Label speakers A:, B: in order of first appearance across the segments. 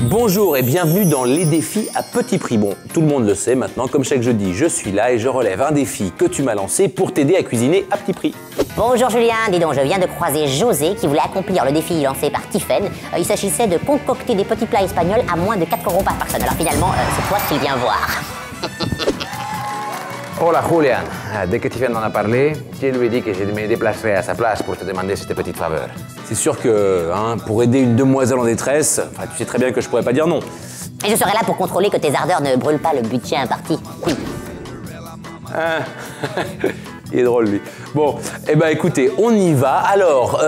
A: Bonjour et bienvenue dans les défis à petit prix. Bon, tout le monde le sait maintenant, comme chaque jeudi, je suis là et je relève un défi que tu m'as lancé pour t'aider à cuisiner à petit prix.
B: Bonjour Julien, dis donc, je viens de croiser José qui voulait accomplir le défi lancé par Tiffen. Il s'agissait de concocter des petits plats espagnols à moins de 4 € par personne. Alors finalement, c'est toi qui viens voir.
C: Hola Julian, dès que Tiffen m'en a parlé, je lui ai dit que je me déplacerai à sa place pour te demander cette petite faveur.
A: C'est sûr que pour aider une demoiselle en détresse, tu sais très bien que je pourrais pas dire non.
B: Et je serai là pour contrôler que tes ardeurs ne brûlent pas le budget imparti. Oui.
A: Il est drôle lui. Bon, eh ben écoutez, on y va. Alors,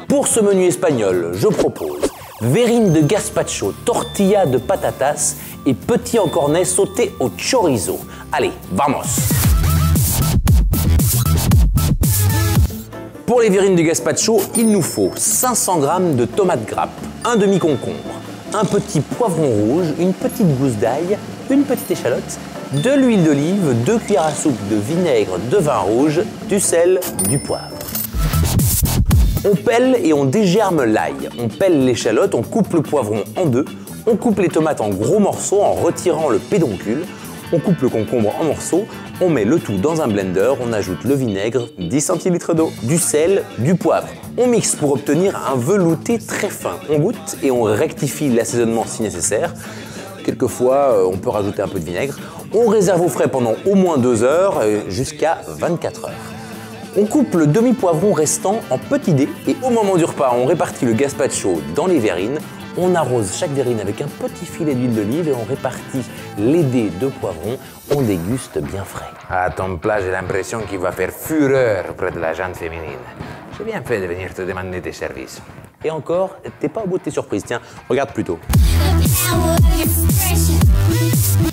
A: pour ce menu espagnol, je propose verrine de gazpacho, tortilla de patatas et petits encornets sautés au chorizo. Allez, vamos! Pour les verrines de gazpacho, il nous faut 500 g de tomates grappes, un demi-concombre, un petit poivron rouge, une petite gousse d'ail, une petite échalote, de l'huile d'olive, 2 cuillères à soupe de vinaigre, de vin rouge, du sel, du poivre. On pèle et on dégerme l'ail. On pèle l'échalote, on coupe le poivron en deux, on coupe les tomates en gros morceaux en retirant le pédoncule, on coupe le concombre en morceaux, on met le tout dans un blender, on ajoute le vinaigre, 10 centilitres d'eau, du sel, du poivre. On mixe pour obtenir un velouté très fin. On goûte et on rectifie l'assaisonnement si nécessaire. Quelquefois, on peut rajouter un peu de vinaigre. On réserve au frais pendant au moins 2 heures, jusqu'à 24 heures. On coupe le demi-poivron restant en petits dés et au moment du repas, on répartit le gazpacho dans les verrines. On arrose chaque verrine avec un petit filet d'huile d'olive et on répartit les dés de poivron. On déguste bien frais.
C: À ton plat, j'ai l'impression qu'il va faire fureur auprès de la gente féminine. J'ai bien fait de venir te demander tes services.
A: Et encore, t'es pas au bout de tes surprises. Tiens, regarde plutôt.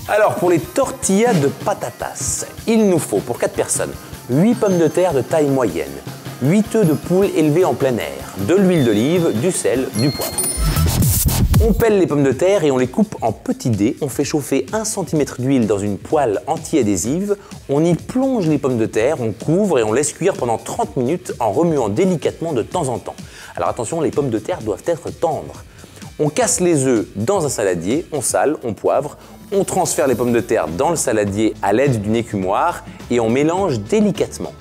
A: Alors, pour les tortillas de patatas, il nous faut pour 4 personnes 8 pommes de terre de taille moyenne, 8 œufs de poule élevés en plein air, de l'huile d'olive, du sel, du poivre. On pèle les pommes de terre et on les coupe en petits dés. On fait chauffer 1 cm d'huile dans une poêle anti-adhésive. On y plonge les pommes de terre, on couvre et on laisse cuire pendant 30 minutes en remuant délicatement de temps en temps. Alors attention, les pommes de terre doivent être tendres. On casse les œufs dans un saladier, on sale, on poivre, on transfère les pommes de terre dans le saladier à l'aide d'une écumoire et on mélange délicatement.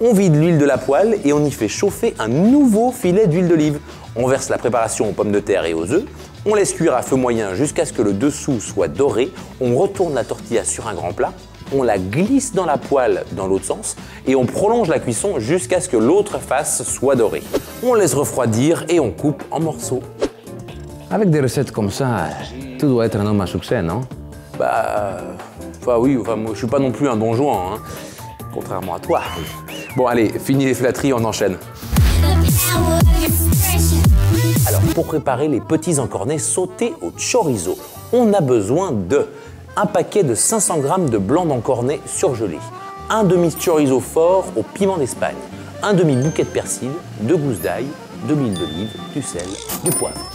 A: On vide l'huile de la poêle et on y fait chauffer un nouveau filet d'huile d'olive. On verse la préparation aux pommes de terre et aux œufs. On laisse cuire à feu moyen jusqu'à ce que le dessous soit doré. On retourne la tortilla sur un grand plat. On la glisse dans la poêle dans l'autre sens et on prolonge la cuisson jusqu'à ce que l'autre face soit dorée. On laisse refroidir et on coupe en morceaux.
C: Avec des recettes comme ça, tu dois être un homme à succès, non?
A: Moi je suis pas non plus un Don Juan, contrairement à toi. Bon allez, fini les flatteries, on enchaîne. Alors pour préparer les petits encornets sautés au chorizo, on a besoin de un paquet de 500 g de blanc d'encornet surgelé, un demi chorizo fort au piment d'Espagne, un demi bouquet de persil, 2 gousses d'ail, de l'huile d'olive, du sel, du poivre.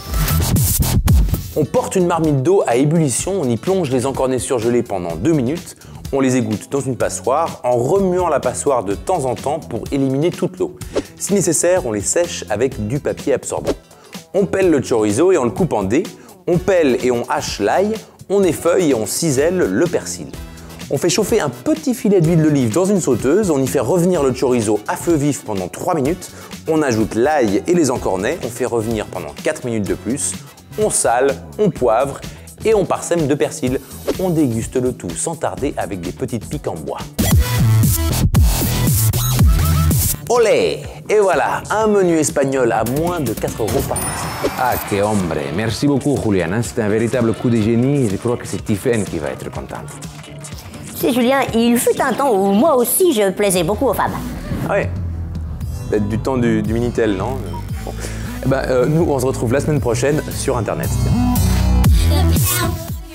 A: On porte une marmite d'eau à ébullition, on y plonge les encornets surgelés pendant 2 minutes, on les égoutte dans une passoire en remuant la passoire de temps en temps pour éliminer toute l'eau. Si nécessaire, on les sèche avec du papier absorbant. On pèle le chorizo et on le coupe en dés, on pèle et on hache l'ail, on effeuille et on cisèle le persil. On fait chauffer un petit filet d'huile d'olive dans une sauteuse, on y fait revenir le chorizo à feu vif pendant 3 minutes, on ajoute l'ail et les encornets, on fait revenir pendant 4 minutes de plus, on sale, on poivre et on parsème de persil. On déguste le tout sans tarder avec des petites piques en bois. Olé! Et voilà, un menu espagnol à moins de 4 € par personne.
C: Ah, que hombre! Merci beaucoup, Julian. C'est un véritable coup de génie et je crois que c'est Tiffen qui va être contente.
B: Tu sais Julien, il fut un temps où moi aussi je plaisais beaucoup aux femmes.
A: Ah ouais, peut-être du temps du Minitel, non? Bon. Nous, on se retrouve la semaine prochaine sur Internet.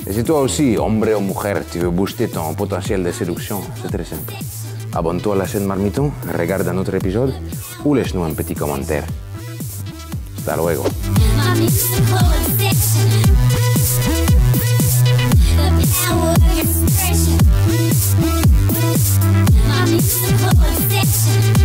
C: Et si toi aussi, hombre ou mujer, tu veux booster ton potentiel de séduction, c'est très simple. Abonne-toi à la chaîne Marmiton, regarde un autre épisode ou laisse-nous un petit commentaire. Hasta luego.
D: Section.